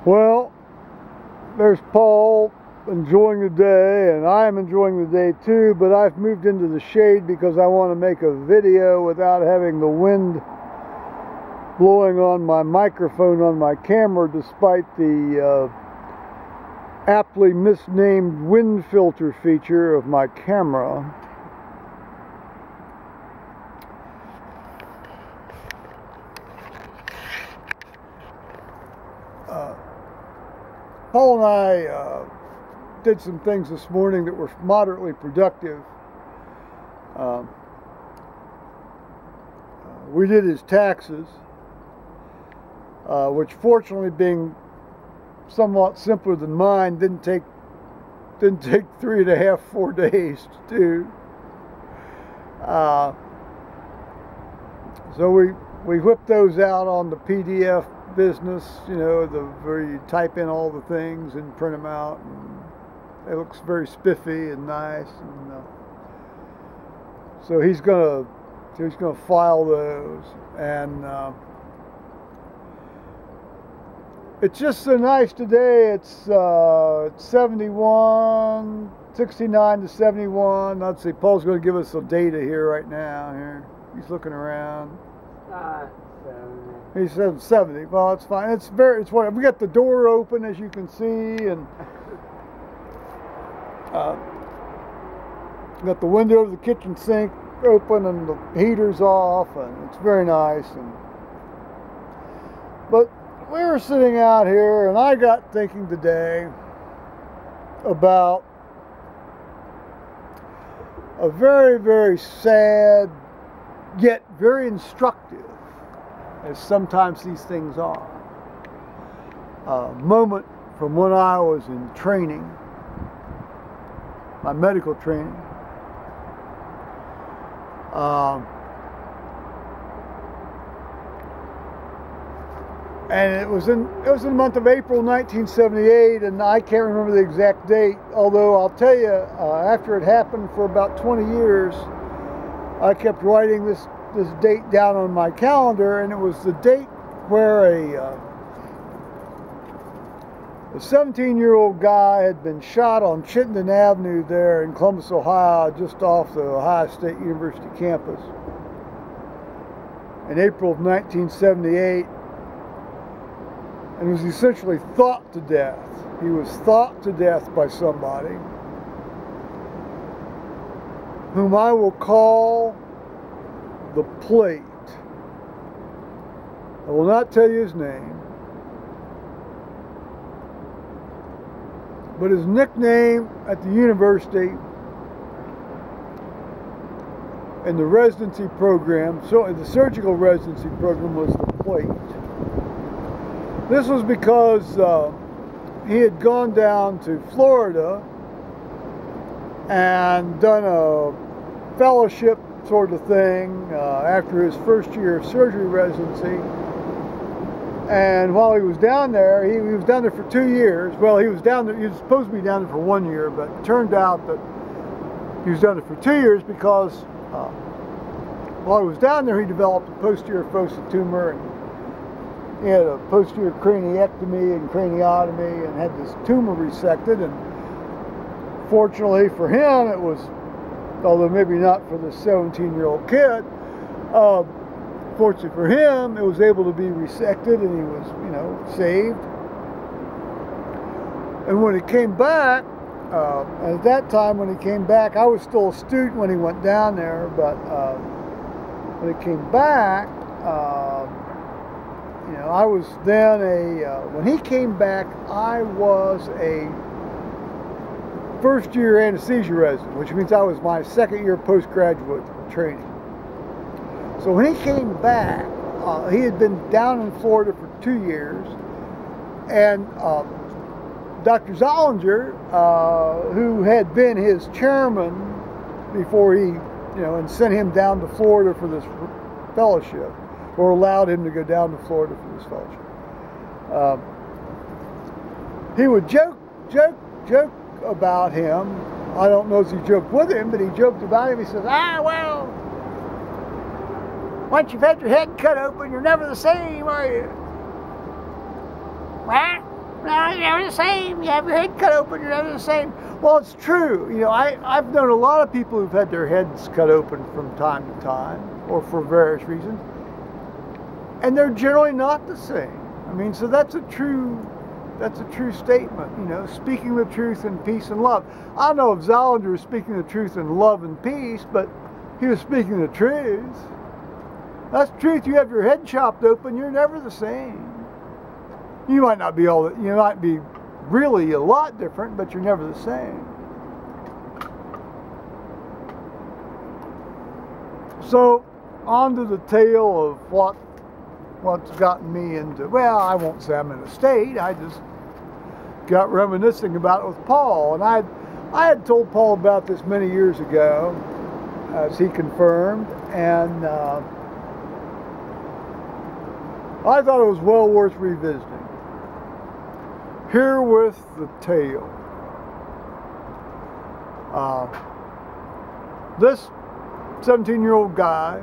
Well, there's Paul enjoying the day, and I am enjoying the day too, but I've moved into the shade because I want to make a video without having the wind blowing on my microphone on my camera, despite the aptly misnamed wind filter feature of my camera. Paul and I did some things this morning that were moderately productive. We did his taxes, which, fortunately, being somewhat simpler than mine, didn't take 3.5, 4 days to do. So we whipped those out on the PDF business, you know, where you type in all the things and print them out, and it looks very spiffy and nice. And so he's gonna file those, and it's just so nice today. It's 71, 69 to 71. Let's see, Paul's going to give us some data here right now. Here, he's looking around. 70. He said 70. Well, it's fine. It's whatever. We got the door open, as you can see, and got the window of the kitchen sink open, and the heater's off, and it's very nice. But we were sitting out here, and I got thinking today about a very, very sad, yet very instructive, as sometimes these things are, moment from when I was in training, my medical training. And it was in the month of April 1978, and I can't remember the exact date, although I'll tell you, after it happened for about 20 years, I kept writing this date down on my calendar, and it was the date where a 17-year-old guy had been shot on Chittenden Avenue there in Columbus, Ohio, just off the Ohio State University campus, in April of 1978, and was essentially thought to death. He was thought to death by somebody whom I will call the Plate. I will not tell you his name, but his nickname at the university in the residency program, so in the surgical residency program, was the Plate. This was because he had gone down to Florida and done a fellowship sort of thing after his first year of surgery residency. And while he was down there, he was down there for 2 years. Well, he was down there, he was supposed to be down there for 1 year, but it turned out that he was down there for 2 years because while he was down there, he developed a posterior fossa tumor, and he had a posterior craniectomy and craniotomy and had this tumor resected. And fortunately for him, it was, although maybe not for the 17-year-old kid, fortunately for him, it was able to be resected, and he was, you know, saved. And when he came back, at that time when he came back, I was still a student when he went down there, but when he came back, you know, I was then when he came back, I was a first-year anesthesia resident, which means I was my second-year postgraduate training. So when he came back, he had been down in Florida for 2 years, and Dr. Zollinger, who had been his chairman before he, you know, and sent him down to Florida for this fellowship, or allowed him to go down to Florida for this fellowship. He would joke about him. I don't know if he joked with him, but he joked about him. He says, well, once you've had your head cut open, you're never the same, are you? What? never the same. You have your head cut open, you're never the same. Well, it's true. You know, I've known a lot of people who've had their heads cut open from time to time, or for various reasons, and they're generally not the same. I mean, so that's a true statement, you know, speaking the truth in peace and love. I don't know if Zollinger was speaking the truth in love and peace, but he was speaking the truth. That's the truth. You have your head chopped open, you're never the same. You might not be you might be really a lot different, but you're never the same. So, on to the tale of what's gotten me into, well, I won't say I'm in a state, I just got reminiscing about it with Paul. And I had told Paul about this many years ago, as he confirmed, and I thought it was well worth revisiting. Herewith the tale. This 17-year-old guy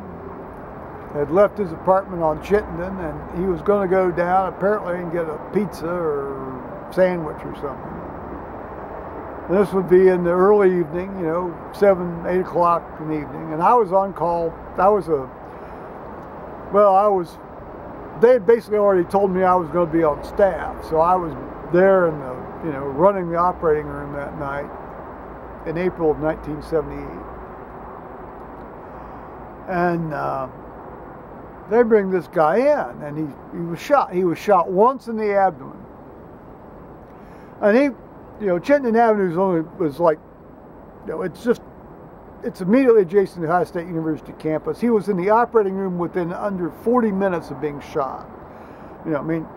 had left his apartment on Chittenden, and he was going to go down apparently and get a pizza or sandwich or something. And this would be in the early evening, you know, 7, 8 o'clock in the evening, and I was on call. They had basically already told me I was going to be on staff, so I was there in the, you know, running the operating room that night in April of 1978. And they bring this guy in, and he was shot. He was shot once in the abdomen. And he, you know, Chittenden Avenue was like, you know, it's immediately adjacent to Ohio State University campus. He was in the operating room within under 40 minutes of being shot. You know, I mean,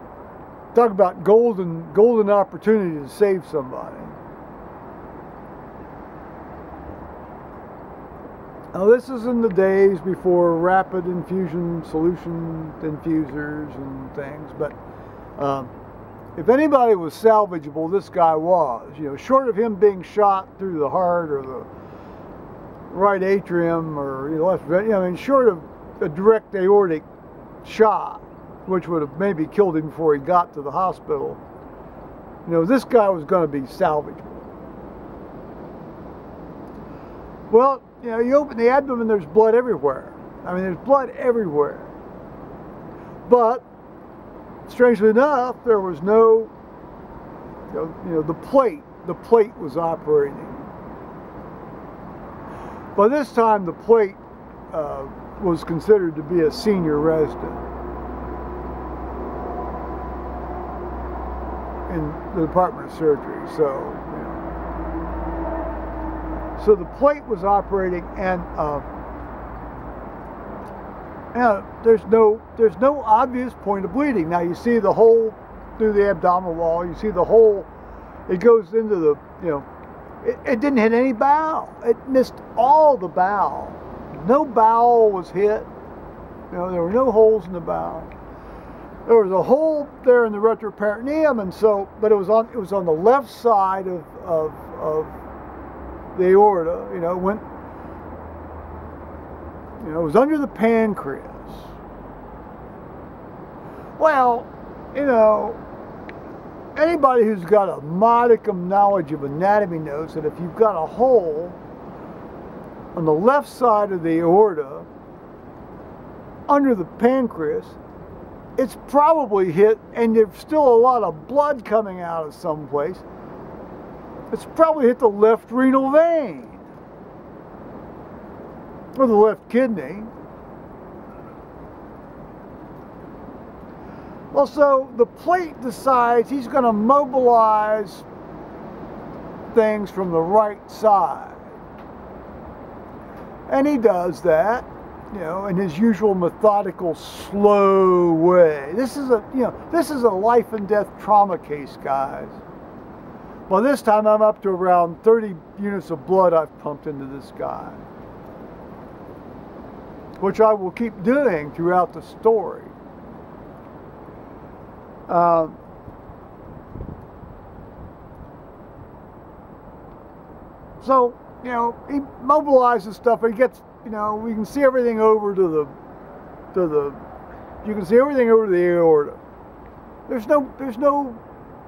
talk about golden opportunity to save somebody. Now, this is in the days before rapid infusion solution infusers and things, but if anybody was salvageable, this guy was. You know, short of him being shot through the heart or the right atrium or, you know, left, you know, I mean, short of a direct aortic shot, which would have maybe killed him before he got to the hospital, you know, this guy was going to be salvageable. Well, you know, you open the abdomen, there's blood everywhere. I mean, there's blood everywhere. But, strangely enough, there was no, you know, the plate was operating. By this time, the plate was considered to be a senior resident in the Department of Surgery. So, you know. So the plate was operating, and there's no obvious point of bleeding. Now you see the hole through the abdominal wall. You see the hole. It goes into the, you know, it didn't hit any bowel. It missed all the bowel. No bowel was hit. You know, there were no holes in the bowel. There was a hole there in the retroperitoneum, and so, but it was on the left side of the aorta. You know, it was under the pancreas. Well, you know, anybody who's got a modicum knowledge of anatomy knows that if you've got a hole on the left side of the aorta under the pancreas, it's probably hit, and there's still a lot of blood coming out of someplace. It's probably hit the left renal vein or the left kidney. Well, so the plate decides he's going to mobilize things from the right side. And he does that, you know, in his usual methodical, slow way. This is a life and death trauma case, guys. Well, this time I'm up to around 30 units of blood I've pumped into this guy, which I will keep doing throughout the story. So, you know, he mobilizes stuff. He gets, you know, we can see everything over to the you can see everything over to the aorta. There's no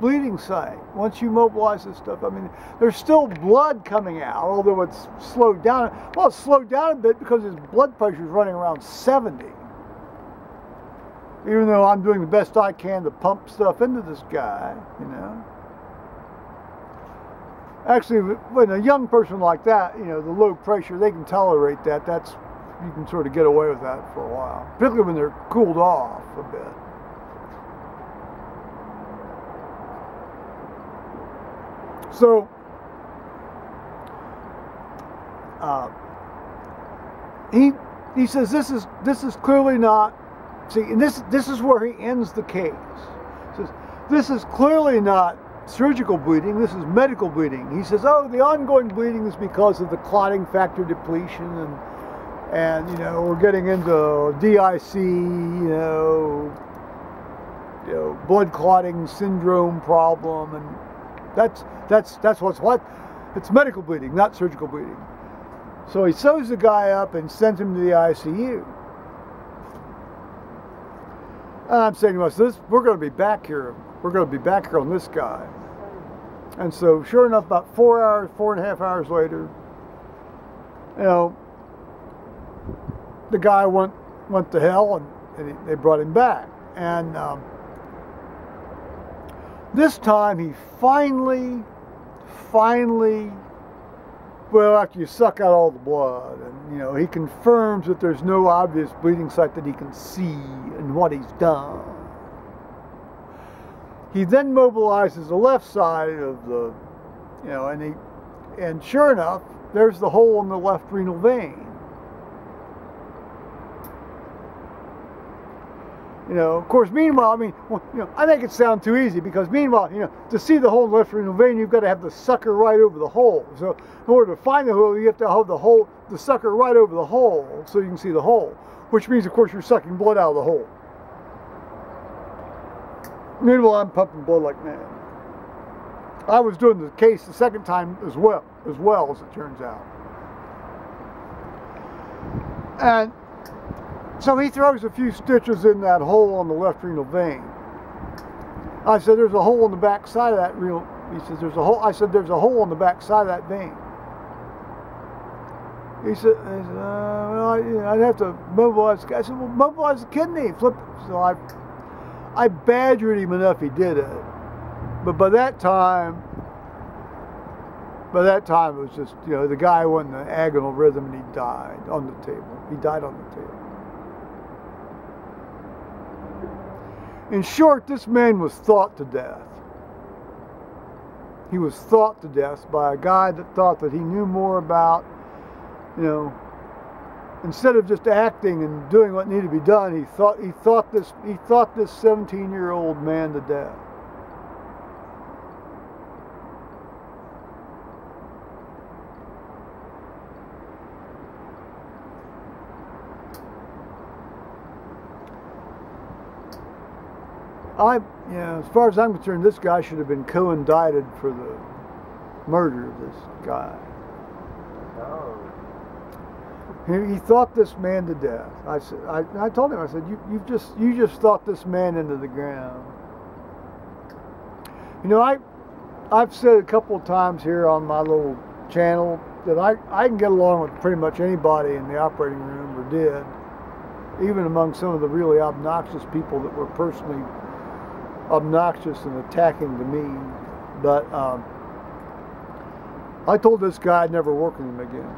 bleeding site. Once you mobilize this stuff, I mean, there's still blood coming out, although it's slowed down. Well, it's slowed down a bit because his blood pressure is running around 70. Even though I'm doing the best I can to pump stuff into this guy, you know. Actually, when a young person like that, you know, the low pressure, they can tolerate that. You can sort of get away with that for a while, particularly when they're cooled off a bit. So, he says this is clearly not. See, and this is where he ends the case. He says this is clearly not surgical bleeding. This is medical bleeding. He says, oh, the ongoing bleeding is because of the clotting factor depletion, and you know, we're getting into DIC, you know, blood clotting syndrome problem, and that's what it's medical bleeding, not surgical bleeding. So he sews the guy up and sends him to the ICU. And I'm saying to myself, we're going to be back here. We're going to be back here on this guy. And so, sure enough, about 4.5 hours later, you know, the guy went to hell, and they brought him back. And this time, he finally, well, after you suck out all the blood, and you know, he confirms that there's no obvious bleeding site that he can see in what he's done. He then mobilizes the left side of the, you know, and sure enough, there's the hole in the left renal vein. You know, of course, meanwhile, I mean, well, you know, I make it sound too easy, because meanwhile, you know, to see the hole in the left renal vein, you've got to have the sucker right over the hole. So in order to find the hole, you have to hold the sucker right over the hole so you can see the hole, which means, of course, you're sucking blood out of the hole. Meanwhile, I'm pumping blood like mad. I was doing the case the second time as well as it turns out. And so he throws a few stitches in that hole on the left renal vein. I said, there's a hole in the back side of that renal. He says, there's a hole. I said, there's a hole in the back side of that vein. He said, well, I'd have to mobilize the guy. I said, well, mobilize the kidney. Flip. So I badgered him enough, he did it. But by that time it was just, you know, the guy went in the agonal rhythm and he died on the table. He died on the table. In short, this man was thought to death. He was thought to death by a guy that thought that he knew more about, you know, instead of just acting and doing what needed to be done, he thought this 17-year-old man to death. You know, as far as I'm concerned, this guy should have been co-indicted for the murder of this guy. Oh. He thought this man to death. I told him, I said, you just thought this man into the ground. You know, I've said a couple of times here on my little channel that I can get along with pretty much anybody in the operating room, or did, even among some of the really obnoxious people that were personally obnoxious and attacking to me. But I told this guy I'd never work with him again.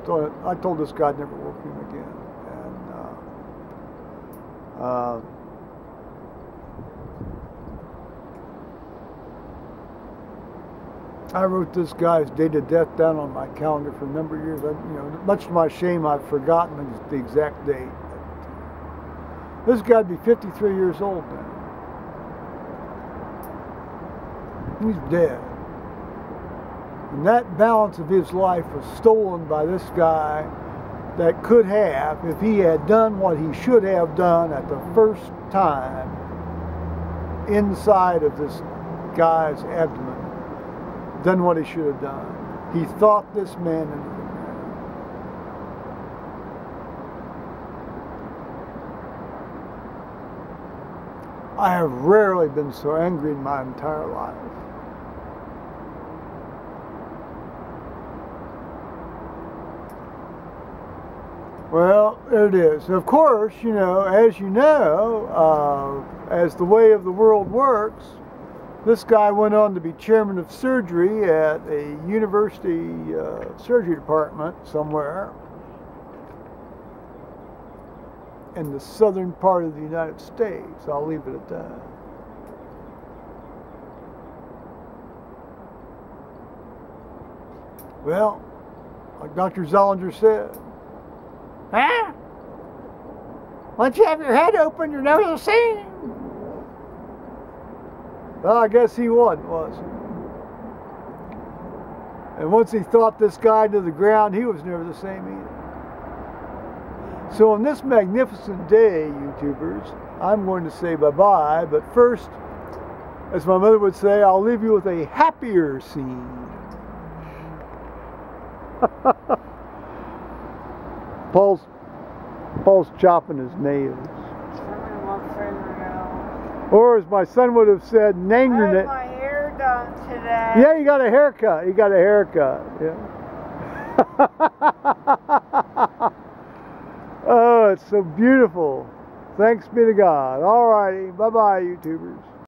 So I told this guy I'd never work with him again. And I wrote this guy's date of death down on my calendar for a number of years. You know, much to my shame, I've forgotten the exact date. This guy'd be 53 years old now. He's dead. And that balance of his life was stolen by this guy that could have, if he had done what he should have done at the first time inside of this guy's abdomen, done what he should have done. He thought this man into the ground. I have rarely been so angry in my entire life. Well, there it is. Of course, you know, as the way of the world works, this guy went on to be chairman of surgery at a university surgery department somewhere in the southern part of the United States. I'll leave it at that. Well, like Dr. Zollinger said, huh? Once you have your head open, you're never the same. Well, I guess he wasn't, was he? And once he thought this guy to the ground, he was never the same either. So on this magnificent day, YouTubers, I'm going to say bye-bye, but first, as my mother would say, I'll leave you with a happier scene. Paul's chopping his nails. Or as my son would have said, name your name. I had my hair done today. Yeah, you got a haircut. You got a haircut. Yeah. Oh, it's so beautiful. Thanks be to God. All righty. Bye-bye, YouTubers.